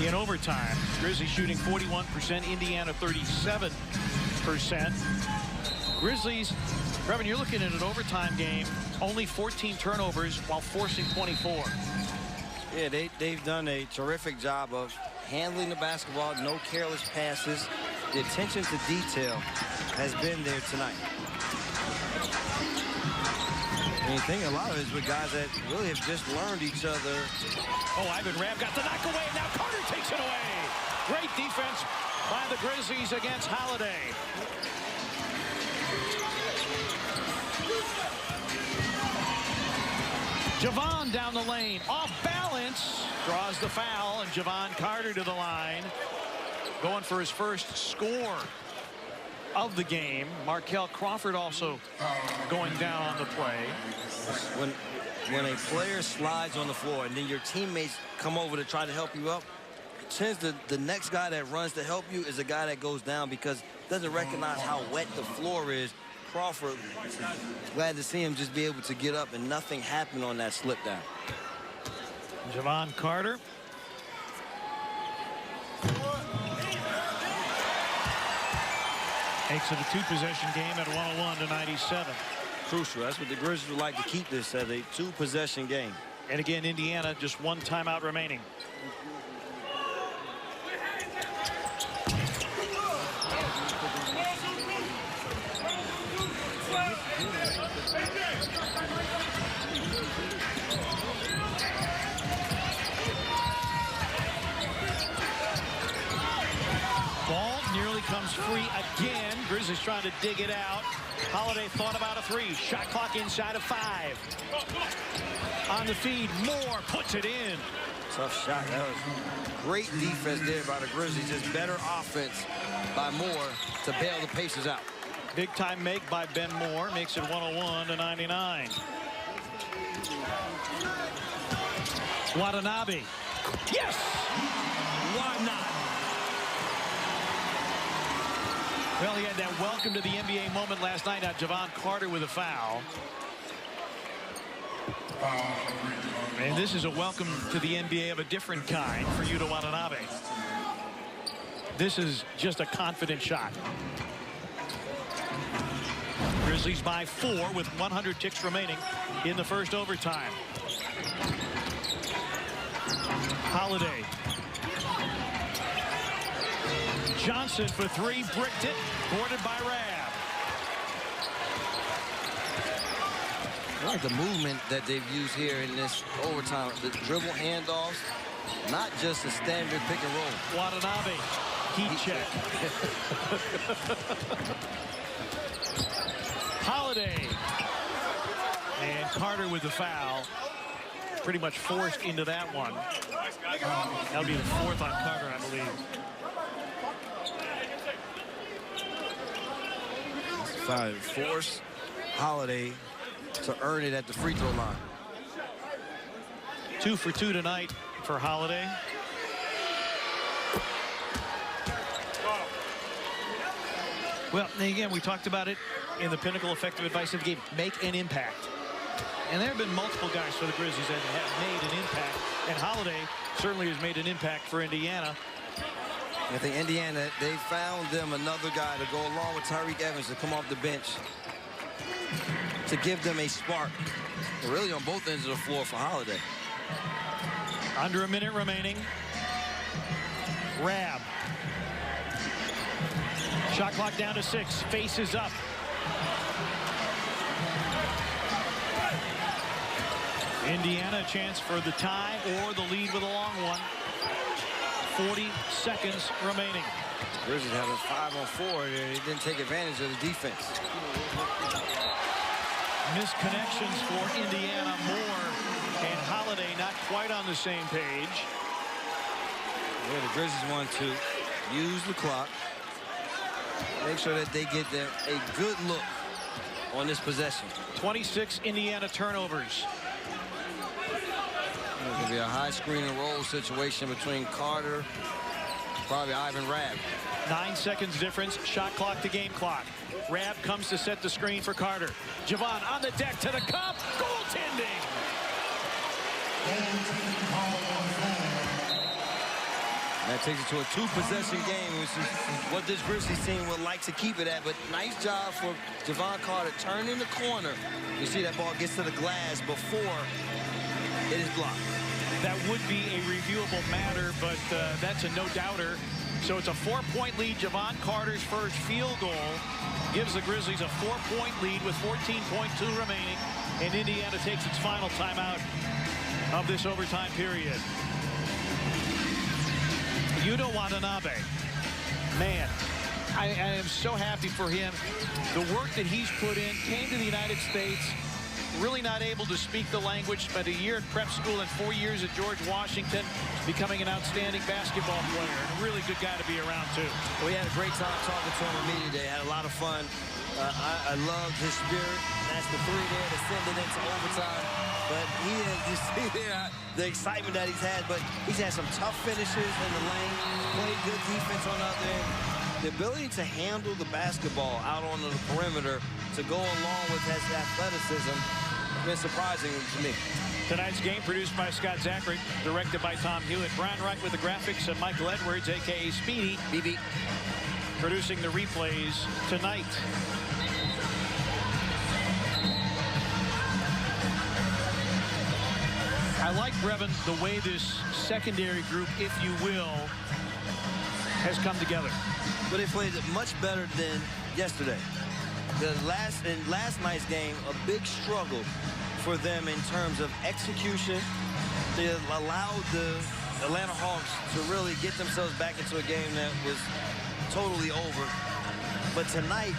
in overtime. Grizzlies shooting 41%, Indiana 37%. Grizzlies, Brevin, you're looking at an overtime game, only 14 turnovers while forcing 24. Yeah, they've done a terrific job of handling the basketball, no careless passes. The attention to detail has been there tonight. And you think a lot of it is with guys that really have just learned each other. Oh, Ivan Rabb got the knock away. Now Carter takes it away. Great defense by the Grizzlies against Holiday. Javon down the lane, off balance, draws the foul, and Javon Carter to the line, going for his first score of the game. Markel Crawford also going down on the play. When a player slides on the floor and then your teammates come over to try to help you up, the next guy that runs to help you is a guy that goes down because doesn't recognize how wet the floor is. Crawford, glad to see him just be able to get up and nothing happened on that slip down. Javon Carter. Makes it a 2-possession game at 101-97. crucial. That's what the Grizzlies would like to keep this as a 2-possession game. And again, Indiana just 1 timeout remaining. Ball nearly comes free again. Grizzlies trying to dig it out. Holiday thought about a 3. Shot clock inside of 5. On the feed, Moore puts it in. Tough shot. That was great defense there by the Grizzlies. Just better offense by Moore to bail the Pacers out. Big time make by Ben Moore makes it 101-99. Watanabe. Yes! Why not? Well, he had that welcome to the NBA moment last night. Now Javon Carter with a foul. And this is a welcome to the NBA of a different kind for Yuta Watanabe. This is just a confident shot. Grizzlies by 4 with 100 ticks remaining in the first overtime. Holiday. Johnson for 3, bricked it, boarded by Rab. I like the movement that they've used here in this overtime. The dribble handoffs, not just a standard pick and roll. Watanabe, heat check. Holiday. And Carter with the foul. Pretty much forced into that one. That'll be the 4th on Carter, I believe. Force Holiday to earn it at the free throw line. 2 for 2 tonight for Holiday. Well, again, we talked about it in the pinnacle effective advice of the game. Make an impact. And there have been multiple guys for the Grizzlies that have made an impact. And Holiday certainly has made an impact for Indiana. I think Indiana, they found them another guy to go along with Tyreke Evans to come off the bench to give them a spark. Really on both ends of the floor for Holiday. Under a minute remaining. Rab. Shot clock down to 6. Faces up. Indiana a chance for the tie or the lead with a long one. 40 seconds remaining. Grizzlies have a 5-on-4 and they didn't take advantage of the defense. Misconnections for Indiana. Moore and Holiday not quite on the same page. Yeah, the Grizzlies want to use the clock. Make sure that they get them a good look on this possession. 26 Indiana turnovers. It's going to be a high screen and roll situation between Carter, probably Ivan Rab. 9 seconds difference. Shot clock to game clock. Rab comes to set the screen for Carter. Javon on the deck to the cup. Goaltending. That takes it to a 2-possession game, which is what this Grizzlies team would like to keep it at. But nice job for Javon Carter turning the corner. You see that ball gets to the glass before it is blocked. That would be a reviewable matter, but that's a no-doubter. So it's a 4-point lead. Javon Carter's first field goal gives the Grizzlies a 4-point lead with 14.2 remaining. And Indiana takes its final timeout of this overtime period. Yuta Watanabe, man, I am so happy for him. The work that he's put in, came to the United States, really not able to speak the language, spent a year at prep school and 4 years at George Washington, becoming an outstanding basketball player, and a really good guy to be around, too. We had a great time talking to him in media day. Had a lot of fun. I loved his spirit. That's the 3 there to send it into overtime. But he is, you see there, the excitement that he's had. But he's had some tough finishes in the lane, played good defense on the other end. The ability to handle the basketball out on the perimeter to go along with his athleticism has been surprising to me. Tonight's game produced by Scott Zachary, directed by Tom Hewitt. Brian Wright with the graphics and Michael Edwards, a.k.a. Speedy, BB, producing the replays tonight. I like, Brevin, the way this secondary group, if you will, has come together. But they played much better than yesterday. In last night's game, a big struggle for them in terms of execution. They allowed the Atlanta Hawks to really get themselves back into a game that was totally over. But tonight,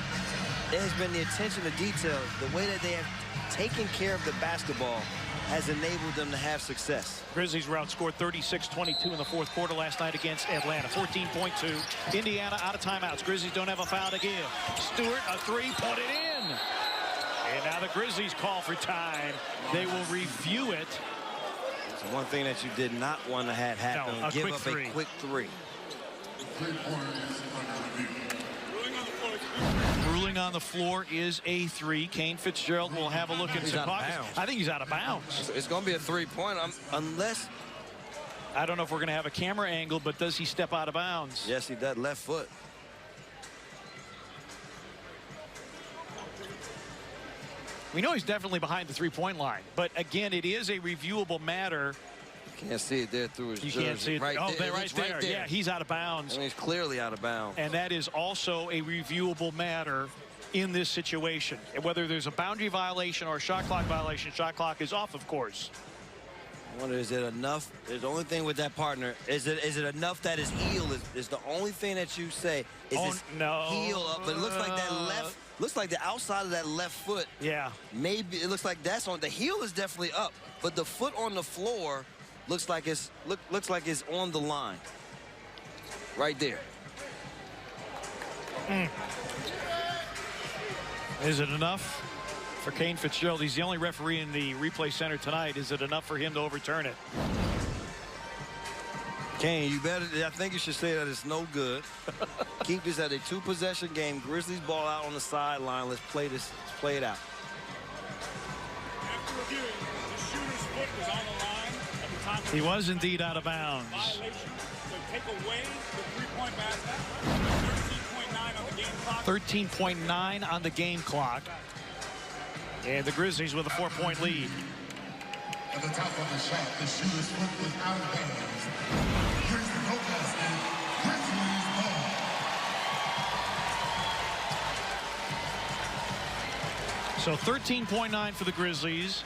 it has been the attention to detail, the way that they have taken care of the basketball has enabled them to have success. Grizzlies were outscored 36-22 in the fourth quarter last night against Atlanta. 14.2. Indiana out of timeouts. Grizzlies don't have a foul to give. Stewart, a three, put it in. And now the Grizzlies call for time. They will review it. So one thing that you did not want to have happen, no, give up a quick three. Ruling on the floor is a three. Kane Fitzgerald will have a look at Secaucus. I think he's out of bounds. It's going to be a three-point unless... I don't know if we're going to have a camera angle, but does he step out of bounds? Yes, he does. Left foot. We know he's definitely behind the three-point line. But, again, it is a reviewable matter. Can't see it there through his jersey. You can't see it. Right oh, there. right there. Yeah, he's out of bounds. I mean, he's clearly out of bounds. And that is also a reviewable matter in this situation. And whether there's a boundary violation or a shot clock violation, shot clock is off, of course. I wonder, is it enough? There's the only thing with that partner. Is it enough that his heel is the only thing that you say is his heel up? But it looks like that left, looks like the outside of that left foot. Yeah. Maybe it looks like that's on. The heel is definitely up, but the foot on the floor looks like it's on the line. Right there. Is it enough for Kane Fitzgerald? He's the only referee in the replay center tonight. Is it enough for him to overturn it? Kane, you better. I think you should say that it's no good. Keep this at a two-possession game. Grizzlies ball out on the sideline. Let's play this. Let's play it out. After reviewing, the shooter's foot was on the line at the time. He was indeed out of bounds. Violation. So take away the three-point basket. 13.9 on the game clock. 13.9 on the game clock. And the Grizzlies with a 4-point lead. At the top of the shot, the shooter's foot was out of bounds. Here's the no basket. Grizzlies ball. So 13.9 for the Grizzlies.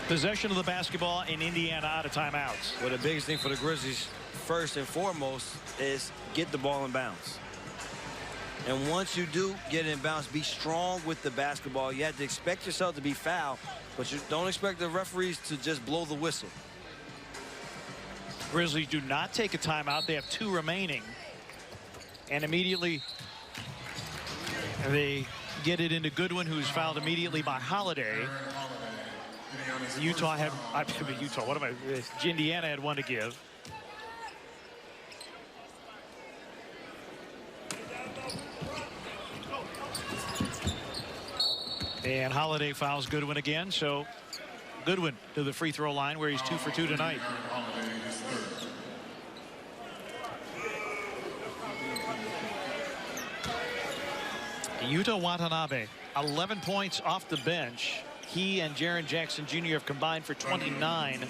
Possession of the basketball in Indiana out of timeouts. Well, the biggest thing for the Grizzlies, first and foremost, is get the ball in bounds. And once you do get it in bounds, be strong with the basketball. You have to expect yourself to be fouled, but you don't expect the referees to just blow the whistle. Grizzlies do not take a timeout. They have 2 remaining. And immediately they get it into Goodwin, who's fouled immediately by Holiday. Utah had, Indiana had 1 to give. And Holiday fouls Goodwin again, so Goodwin to the free throw line where he's 2 for 2 tonight. Yuta Watanabe, 11 points off the bench. He and Jaren Jackson Jr. have combined for 29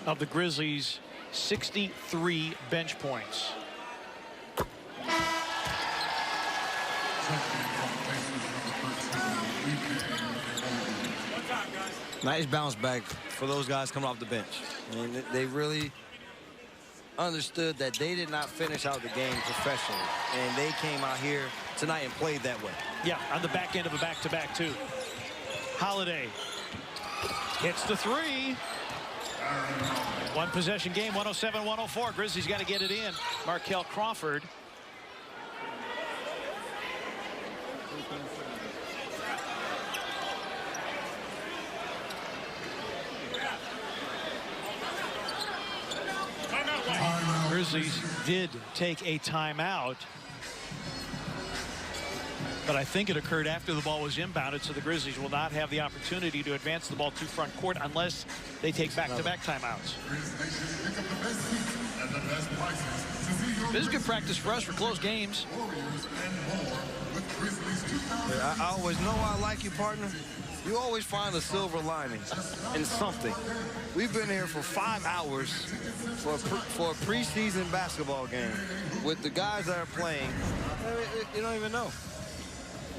of the Grizzlies' 63 bench points. Nice bounce back for those guys coming off the bench. I mean, they really understood that they did not finish out the game professionally, and they came out here tonight and played that way. Yeah, on the back end of a back-to-back, too. Holiday hits the 3. 1 possession game, 107-104. Grizzlies got to get it in. Markel Crawford. Grizzlies did take a timeout, but I think it occurred after the ball was inbounded, so the Grizzlies will not have the opportunity to advance the ball to front court unless they take back-to-back timeouts. This is good practice for us for close games. I always know I like you, partner. You always find a silver lining in something. We've been here for 5 hours for a preseason basketball game with the guys that are playing. You don't even know.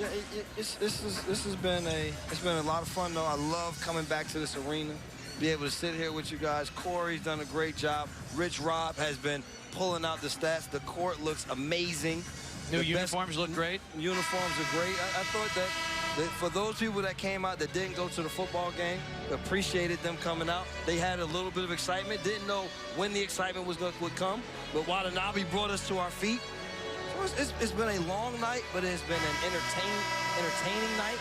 Yeah, this has been a lot of fun though. I love coming back to this arena, be able to sit here with you guys. Corey's done a great job. Rich Rob has been pulling out the stats. The court looks amazing. New uniforms look great. Uniforms are great. I thought that for those people that came out that didn't go to the football game, appreciated them coming out. They had a little bit of excitement. Didn't know when the excitement would come, but Watanabe brought us to our feet. It's been a long night, but it's been an entertaining night.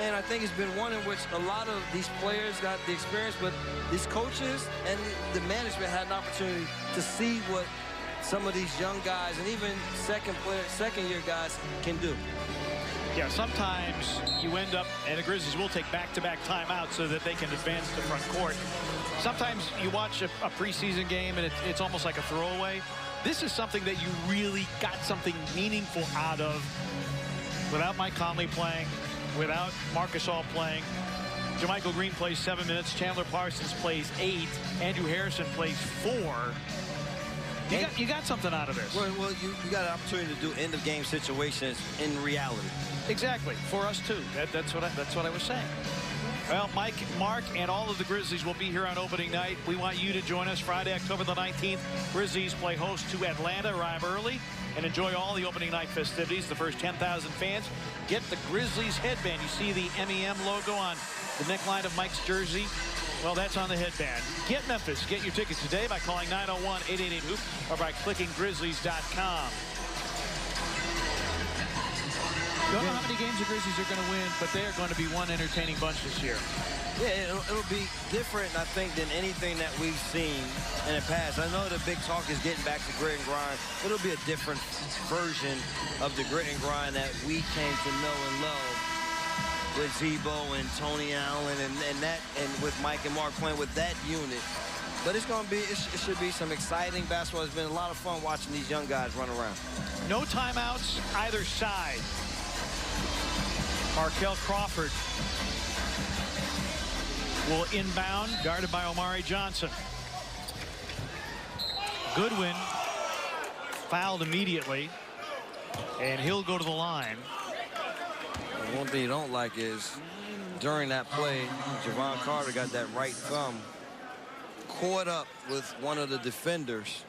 And I think it's been one in which a lot of these players got the experience, but these coaches and the management had an opportunity to see what some of these young guys and even second-year guys can do. Yeah, sometimes you end up, and the Grizzlies will take back-to-back timeouts so that they can advance to front court. Sometimes you watch a preseason game and it's almost like a throwaway. This is something that you really got something meaningful out of without Mike Conley playing, without Marcus All playing. Jermichael Green plays 7 minutes. Chandler Parsons plays 8. Andrew Harrison plays 4. You got something out of this. Well, you got an opportunity to do end-of-game situations in reality. Exactly. For us, too. That's what I was saying. Well, Mike, Mark, and all of the Grizzlies will be here on opening night. We want you to join us Friday, October the 19th. Grizzlies play host to Atlanta. Arrive early and enjoy all the opening night festivities. The first 10,000 fans get the Grizzlies headband. You see the MEM logo on the neckline of Mike's jersey. Well, that's on the headband. Get Memphis. Get your tickets today by calling 901-888-HOOP or by clicking Grizzlies.com. Don't know how many games the Grizzlies are going to win, but they are going to be one entertaining bunch this year. Yeah, it'll be different, I think, than anything that we've seen in the past. I know the big talk is getting back to grit and grind. It'll be a different version of the grit and grind that we came to know and love with Zebo and Tony Allen and with Mike and Mark playing with that unit. But it should be some exciting basketball. It's been a lot of fun watching these young guys run around. No timeouts either side. Markel Crawford will inbound, guarded by Omari Johnson. Goodwin fouled immediately, and he'll go to the line. One thing you don't like is during that play, Javon Carter got that right thumb caught up with one of the defenders.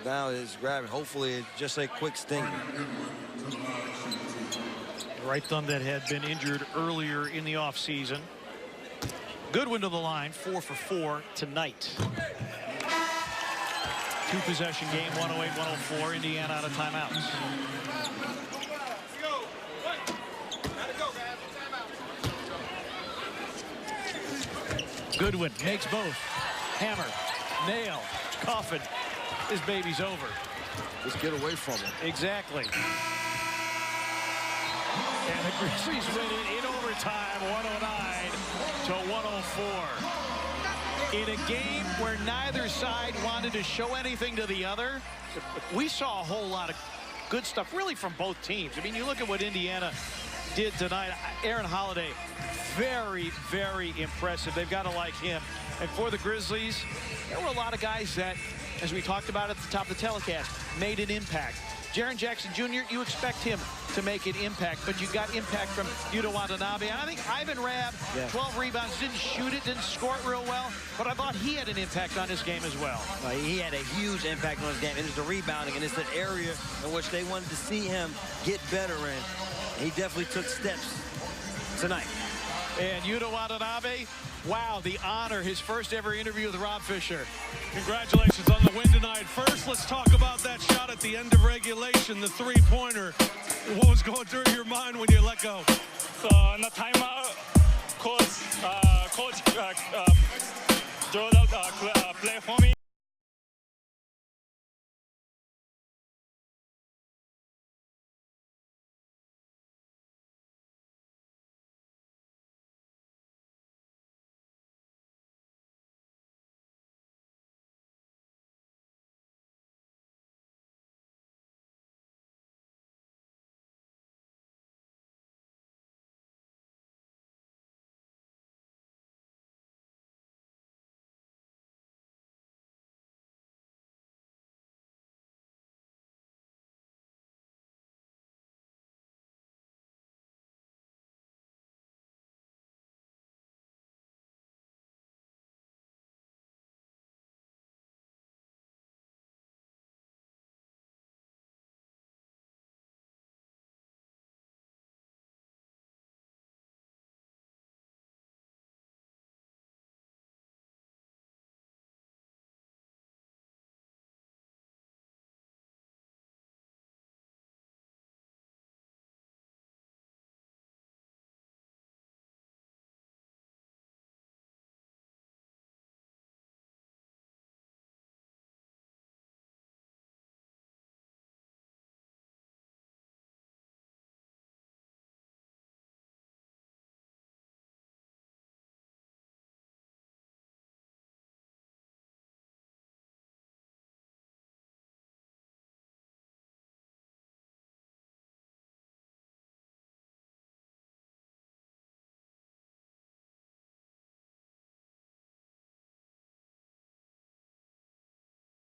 Now he's grabbing. Hopefully it's just a quick sting. Right thumb that had been injured earlier in the offseason. Goodwin to the line, 4 for 4 tonight. 2-possession game, 108-104. Indiana out of timeouts. Goodwin makes both. Hammer, nail, coffin. This baby's over. Just get away from him. Exactly. And the Grizzlies win it in overtime, 109-104. In a game where neither side wanted to show anything to the other, we saw a whole lot of good stuff, really, from both teams. I mean, you look at what Indiana did tonight. Aaron Holiday, very, very impressive. They've got to like him. And for the Grizzlies, there were a lot of guys that, as we talked about at the top of the telecast, made an impact. Jaren Jackson Jr., you expect him to make an impact, but you got impact from Yuta Watanabe. And I think Ivan Rabb, 12 rebounds, didn't shoot it, didn't score it real well, but I thought he had an impact on this game as well. He had a huge impact on his game, and it's the rebounding, and it's an area in which they wanted to see him get better in. He definitely took steps tonight. And Yuta Watanabe, wow, the honor, his first ever interview with Rob Fisher. Congratulations on the win tonight. First, let's talk about that shot at the end of regulation, the three-pointer. What was going through your mind when you let go? In the timeout, coach draw out play for me.